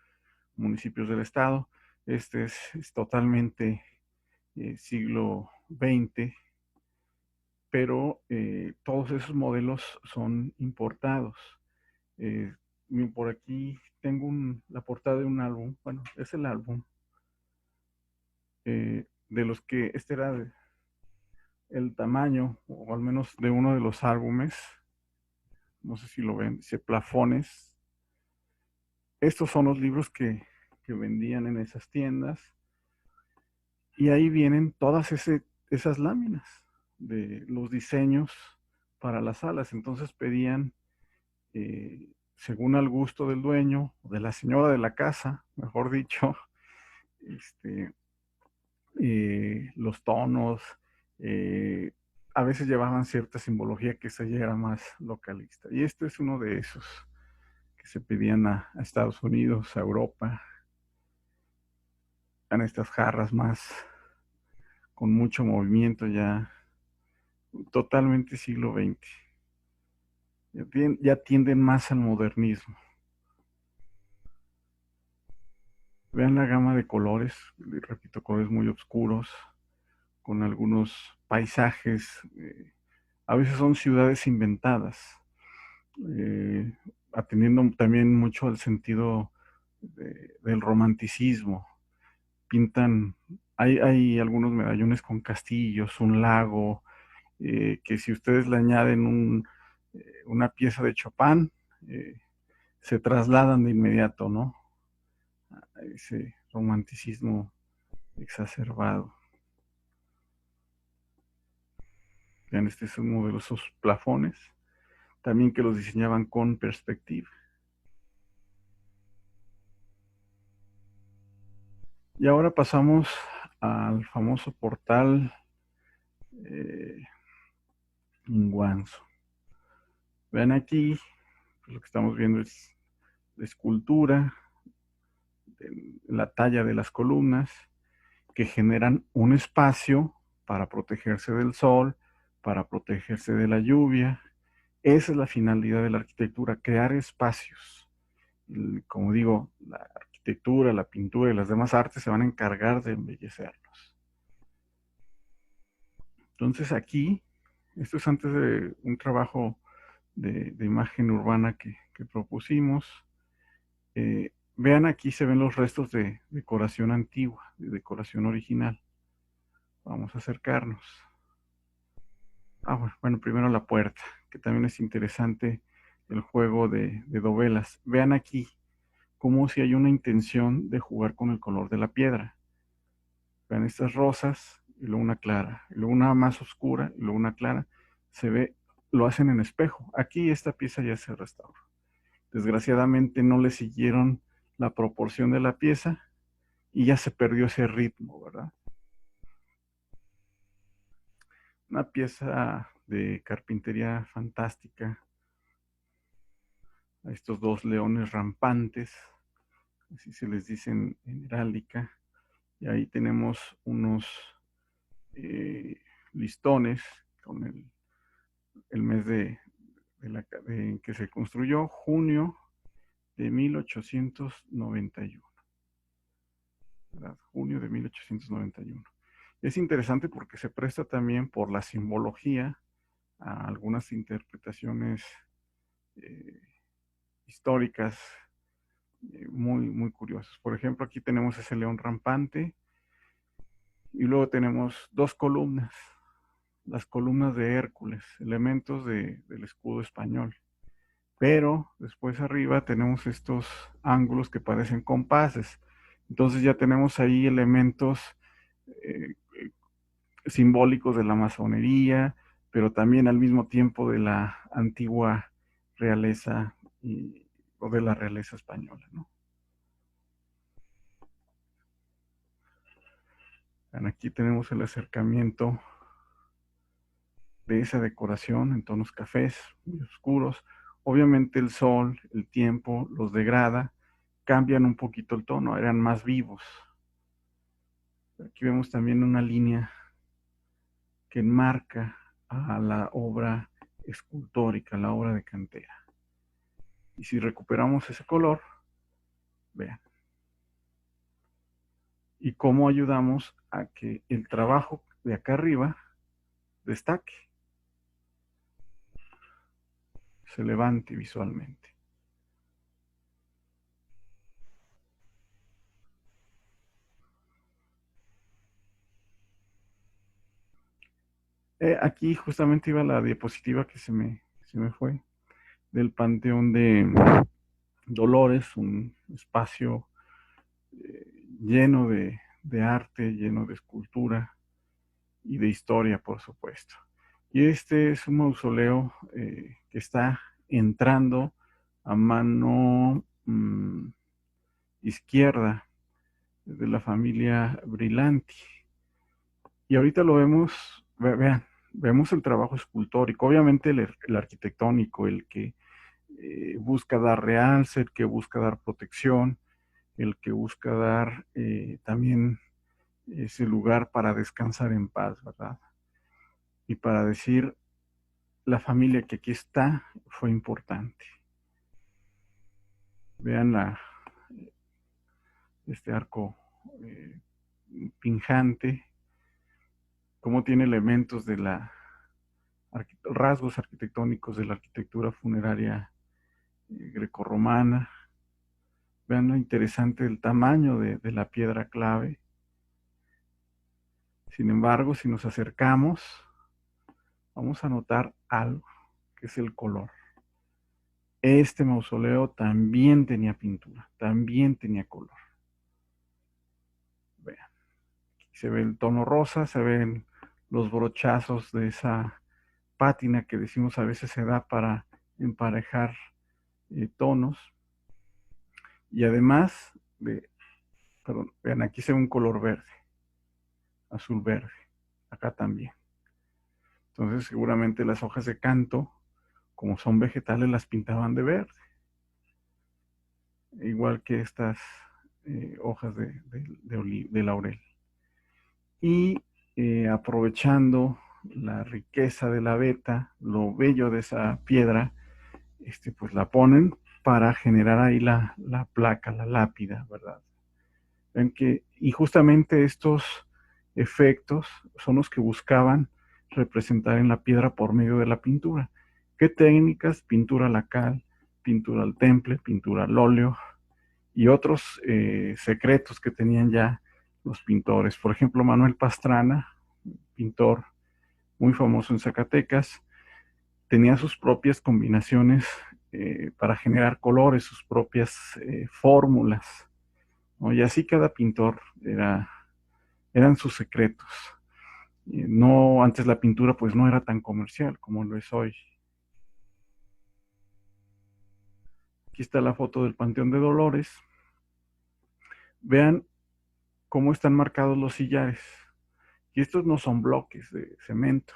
Speaker 1: municipios del estado. Este es totalmente siglo XX, pero todos esos modelos son importados. Eh, por aquí tengo la portada de un álbum, bueno, es el álbum, de los que este era el tamaño, o al menos de uno de los álbumes, no sé si lo ven, dice Plafones. Estos son los libros que vendían en esas tiendas y ahí vienen todas esas láminas de los diseños para las salas. Entonces pedían según al gusto del dueño, o de la señora de la casa, mejor dicho, este, los tonos, eh, a veces llevaban cierta simbología que se era más localista. Y este es uno de esos que se pedían a Estados Unidos, a Europa, en estas jarras más con mucho movimiento ya, totalmente siglo XX. Ya tienden más al modernismo. Vean la gama de colores, repito, colores muy oscuros, con algunos paisajes, a veces son ciudades inventadas, eh, atendiendo también mucho al sentido del romanticismo. Pintan, hay algunos medallones con castillos, un lago, que si ustedes le añaden una pieza de Chopin, se trasladan de inmediato, ¿no? A ese romanticismo exacerbado. Vean, este es uno de esos plafones, también que los diseñaban con perspectiva. Y ahora pasamos al famoso portal eh, Inguanzo. Vean aquí, pues lo que estamos viendo es la escultura, la talla de las columnas, que generan un espacio para protegerse del sol, para protegerse de la lluvia. Esa es la finalidad de la arquitectura, crear espacios. Como digo, la arquitectura, la pintura y las demás artes se van a encargar de embellecerlos. Entonces aquí, esto es antes de un trabajo de imagen urbana que propusimos. Vean aquí se ven los restos de decoración antigua, de decoración original. Vamos a acercarnos. Bueno, primero la puerta, que también es interesante el juego de dovelas. Vean aquí como si hay una intención de jugar con el color de la piedra. Vean estas rosas y luego una clara, y luego una más oscura, y luego una clara. Se ve, lo hacen en espejo. Aquí esta pieza ya se restauró. Desgraciadamente no le siguieron la proporción de la pieza y ya se perdió ese ritmo, ¿verdad? Una pieza de carpintería fantástica. A estos dos leones rampantes, así se les dice en heráldica. Y ahí tenemos unos listones con el mes en que se construyó, junio de 1891. ¿Verdad? Junio de 1891. Es interesante porque se presta también por la simbología a algunas interpretaciones eh, históricas muy, muy curiosas. Por ejemplo, aquí tenemos ese león rampante y luego tenemos dos columnas, las columnas de Hércules, elementos del escudo español. Pero después arriba tenemos estos ángulos que parecen compases. Entonces ya tenemos ahí elementos eh, simbólicos de la masonería, pero también al mismo tiempo de la antigua realeza o de la realeza española, ¿no? Aquí tenemos el acercamiento de esa decoración en tonos cafés, muy oscuros. Obviamente el sol, el tiempo los degrada, cambian un poquito el tono, eran más vivos. Aquí vemos también una línea que enmarca a la obra escultórica, la obra de cantera. Y si recuperamos ese color, vean, y cómo ayudamos a que el trabajo de acá arriba destaque, se levante visualmente. Aquí justamente iba la diapositiva que se me fue, del Panteón de Dolores, un espacio lleno de arte, lleno de escultura y de historia, por supuesto. Y este es un mausoleo que está entrando a mano izquierda de la familia Brillanti. Y ahorita lo vemos, vean, vemos el trabajo escultórico, obviamente el arquitectónico, el que busca dar realce, el que busca dar protección, el que busca dar también ese lugar para descansar en paz, ¿verdad? Y para decir, la familia que aquí está fue importante. Vean este arco eh, pinjante, cómo tiene elementos de rasgos arquitectónicos de la arquitectura funeraria grecorromana. Vean lo interesante del tamaño de la piedra clave. Sin embargo, si nos acercamos, vamos a notar algo, que es el color. Este mausoleo también tenía pintura, también tenía color. Vean, aquí se ve el tono rosa, se ven los brochazos de esa pátina que decimos a veces se da para emparejar tonos. Y además, perdón, vean, aquí se ve un color verde, azul verde, acá también. Entonces seguramente las hojas de canto, como son vegetales, las pintaban de verde, igual que estas hojas de laurel. Y aprovechando la riqueza de la veta, lo bello de esa piedra, pues la ponen para generar ahí la placa, la lápida, ¿verdad? Ven y justamente estos efectos son los que buscaban representar en la piedra por medio de la pintura. ¿Qué técnicas? Pintura a la cal, pintura al temple, pintura al óleo y otros secretos que tenían ya los pintores. Por ejemplo, Manuel Pastrana, pintor muy famoso en Zacatecas, tenía sus propias combinaciones para generar colores, sus propias fórmulas, ¿no? Y así cada pintor eran sus secretos. No, antes la pintura pues no era tan comercial como lo es hoy. Aquí está la foto del Panteón de Dolores. Vean cómo están marcados los sillares. Y estos no son bloques de cemento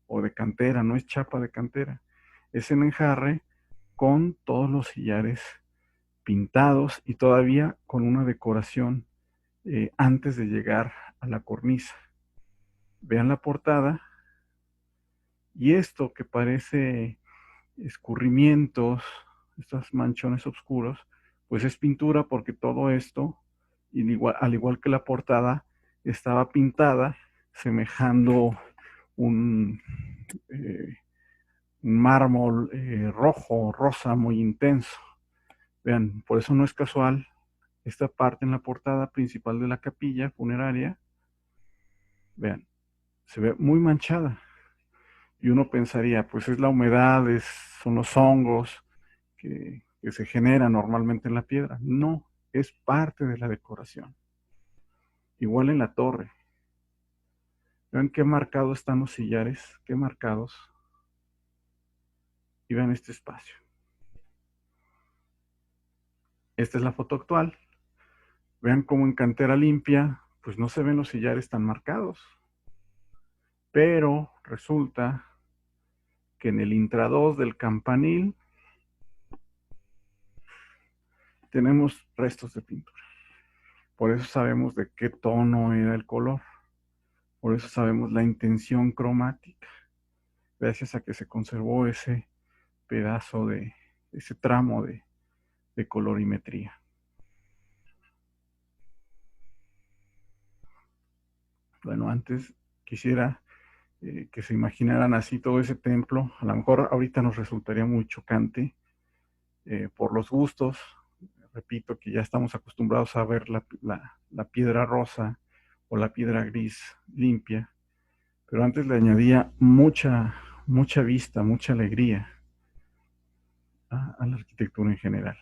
Speaker 1: o de cantera, no es chapa de cantera. Es en enjarre con todos los sillares pintados y todavía con una decoración antes de llegar a la cornisa. Vean la portada y esto que parece escurrimientos, estos manchones oscuros, pues es pintura porque todo esto, al igual que la portada, estaba pintada semejando un, eh, un mármol rojo, rosa, muy intenso. Vean, por eso no es casual esta parte en la portada principal de la capilla funeraria. Vean, se ve muy manchada. Y uno pensaría, pues es la humedad, son los hongos que se generan normalmente en la piedra. No, es parte de la decoración. Igual en la torre. Vean qué marcados están los sillares, qué marcados. Y vean este espacio. Esta es la foto actual. Vean cómo en cantera limpia, pues no se ven los sillares tan marcados. Pero resulta que en el intradós del campanil tenemos restos de pintura. Por eso sabemos de qué tono era el color. Por eso sabemos la intención cromática. Gracias a que se conservó ese pedazo ese tramo de colorimetría. Bueno, antes quisiera que se imaginaran así todo ese templo. A lo mejor ahorita nos resultaría muy chocante por los gustos. Repito que ya estamos acostumbrados a ver la piedra rosa o la piedra gris limpia, pero antes le añadía mucha vista, mucha alegría a la arquitectura en general.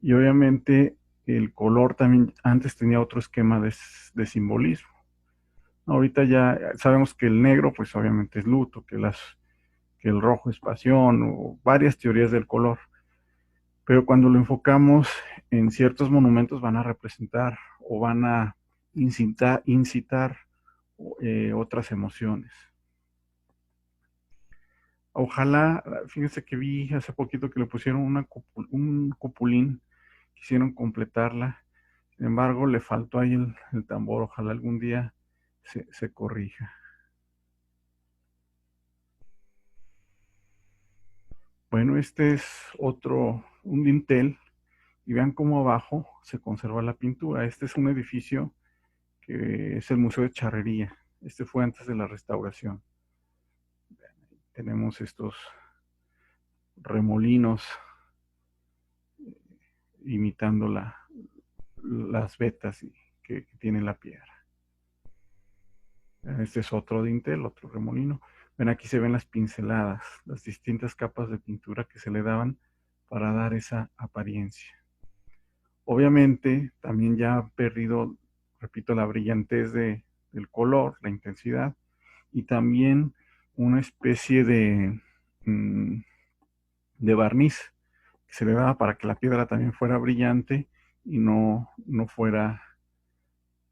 Speaker 1: Y obviamente el color también antes tenía otro esquema de simbolismo. Ahorita ya sabemos que el negro pues obviamente es luto, que el rojo es pasión o varias teorías del color, pero cuando lo enfocamos en ciertos monumentos van a representar o van a incitar otras emociones. Ojalá, fíjense que vi hace poquito que le pusieron un cupulín, quisieron completarla, sin embargo le faltó ahí el tambor, ojalá algún día se corrija. Bueno, este es un dintel, y vean cómo abajo se conserva la pintura. Este es un edificio que es el Museo de Charrería. Este fue antes de la restauración. Tenemos estos remolinos imitando las vetas que tiene la piedra. Este es otro dintel, otro remolino. Ven, aquí se ven las pinceladas, las distintas capas de pintura que se le daban para dar esa apariencia. Obviamente, también ya ha perdido, repito, la brillantez del color, la intensidad, y también una especie mm, de barniz que se le daba para que la piedra también fuera brillante y no fuera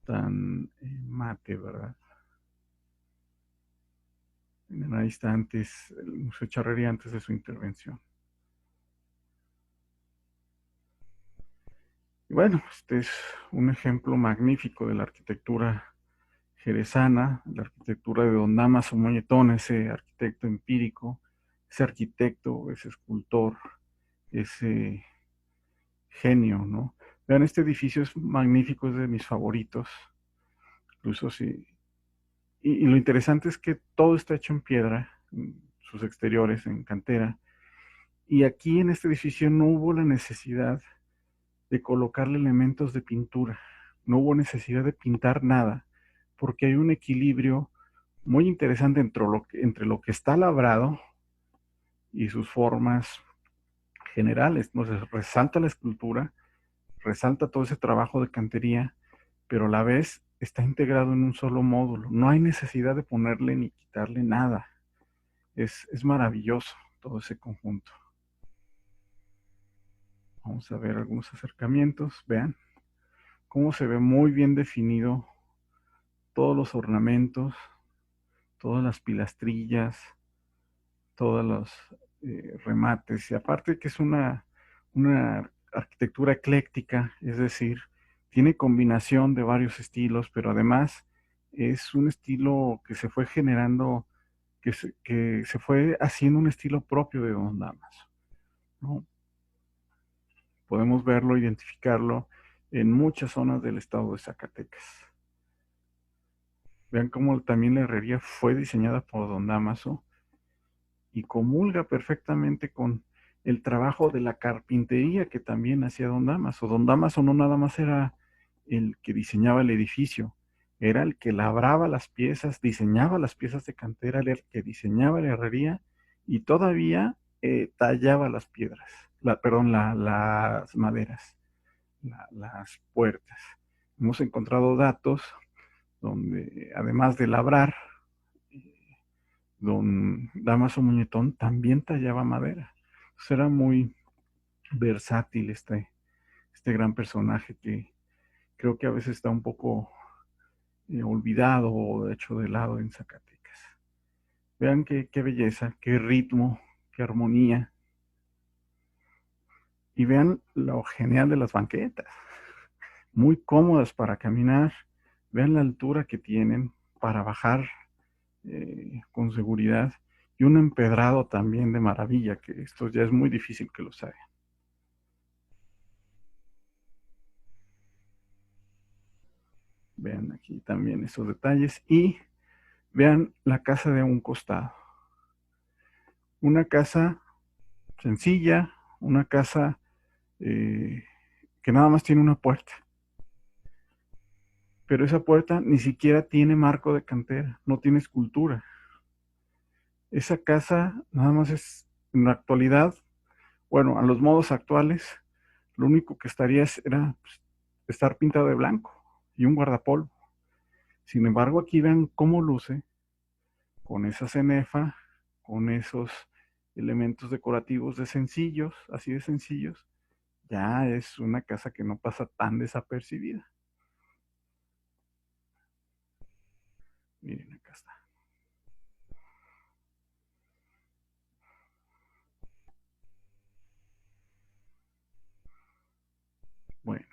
Speaker 1: tan mate, ¿verdad? Ahí está antes, el Museo Charrería antes de su intervención. Y bueno, este es un ejemplo magnífico de la arquitectura jerezana, la arquitectura de don Dámaso Moñetón, ese arquitecto empírico, ese arquitecto, ese escultor, ese genio, ¿no? Vean, este edificio es magnífico, es de mis favoritos, incluso sí. Y lo interesante es que todo está hecho en piedra, en sus exteriores, en cantera, y aquí en este edificio no hubo la necesidad de colocarle elementos de pintura, no hubo necesidad de pintar nada, porque hay un equilibrio muy interesante entre lo que está labrado y sus formas generales. Entonces resalta la escultura, resalta todo ese trabajo de cantería, pero a la vez está integrado en un solo módulo. No hay necesidad de ponerle ni quitarle nada. Es maravilloso todo ese conjunto. Vamos a ver algunos acercamientos. Vean cómo se ve muy bien definido todos los ornamentos, todas las pilastrillas, todos los remates. Y aparte que es una arquitectura ecléctica, es decir, tiene combinación de varios estilos, pero además es un estilo que se fue generando, que se fue haciendo un estilo propio de Don Damaso, ¿no? Podemos verlo, identificarlo en muchas zonas del estado de Zacatecas. Vean cómo también la herrería fue diseñada por Don Damaso y comulga perfectamente con el trabajo de la carpintería que también hacía Don Damaso. Don Damaso no nada más era el que diseñaba el edificio, era el que labraba las piezas, diseñaba las piezas de cantera, era el que diseñaba la herrería y todavía tallaba las piedras, las maderas, las puertas. Hemos encontrado datos donde además de labrar, don Damaso Muñetón también tallaba madera. Entonces era muy versátil este gran personaje que creo que a veces está un poco olvidado o hecho de lado en Zacatecas. Vean qué belleza, qué ritmo, qué armonía. Y vean lo genial de las banquetas, muy cómodas para caminar. Vean la altura que tienen para bajar con seguridad y un empedrado también de maravilla, que esto ya es muy difícil que los hagan. Vean aquí también esos detalles y vean la casa de un costado. Una casa sencilla, una casa eh, que nada más tiene una puerta, pero esa puerta ni siquiera tiene marco de cantera, no tiene escultura. Esa casa nada más es, en la actualidad, bueno, a los modos actuales, lo único que estaría era pues, estar pintado de blanco y un guardapolvo. Sin embargo, aquí vean cómo luce con esa cenefa, con esos elementos decorativos de sencillos, así de sencillos, ya es una casa que no pasa tan desapercibida. Miren, acá está. Bueno,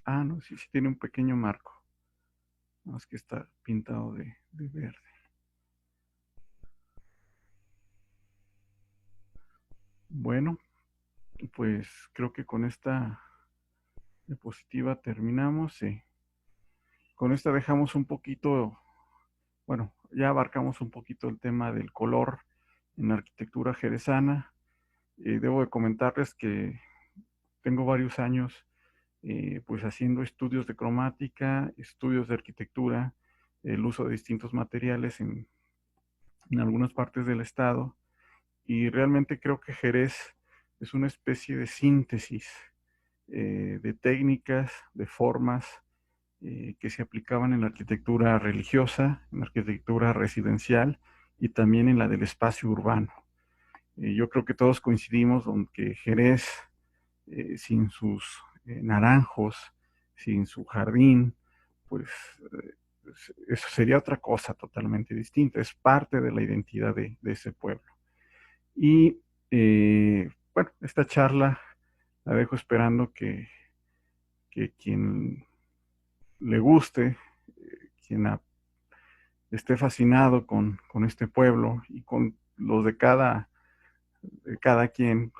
Speaker 1: no, sí, sí tiene un pequeño marco, más que está pintado de verde. Bueno, pues creo que con esta diapositiva terminamos. Sí. Con esta dejamos un poquito, bueno, ya abarcamos un poquito el tema del color en arquitectura jerezana. Debo de comentarles que tengo varios años pues haciendo estudios de cromática, estudios de arquitectura, el uso de distintos materiales en algunas partes del estado y realmente creo que Jerez es una especie de síntesis de técnicas, de formas que se aplicaban en la arquitectura religiosa, en la arquitectura residencial y también en la del espacio urbano. Yo creo que todos coincidimos en que Jerez, sin sus naranjos, sin su jardín, pues eso sería otra cosa totalmente distinta, es parte de la identidad de ese pueblo. Y bueno, esta charla la dejo esperando que quien le guste, quien esté fascinado con este pueblo y con los de cada quien,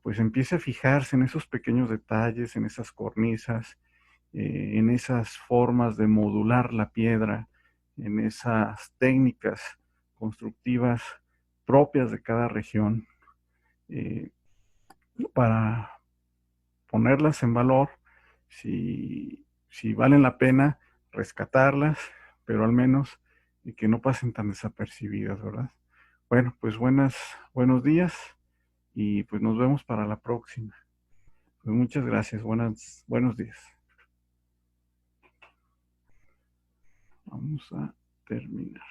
Speaker 1: pues empiece a fijarse en esos pequeños detalles, en esas cornisas, en esas formas de modular la piedra, en esas técnicas constructivas propias de cada región, eh, para ponerlas en valor, si valen la pena rescatarlas, pero al menos que no pasen tan desapercibidas, ¿verdad? Bueno, pues buenos días y pues nos vemos para la próxima. Pues muchas gracias, buenos días. Vamos a terminar.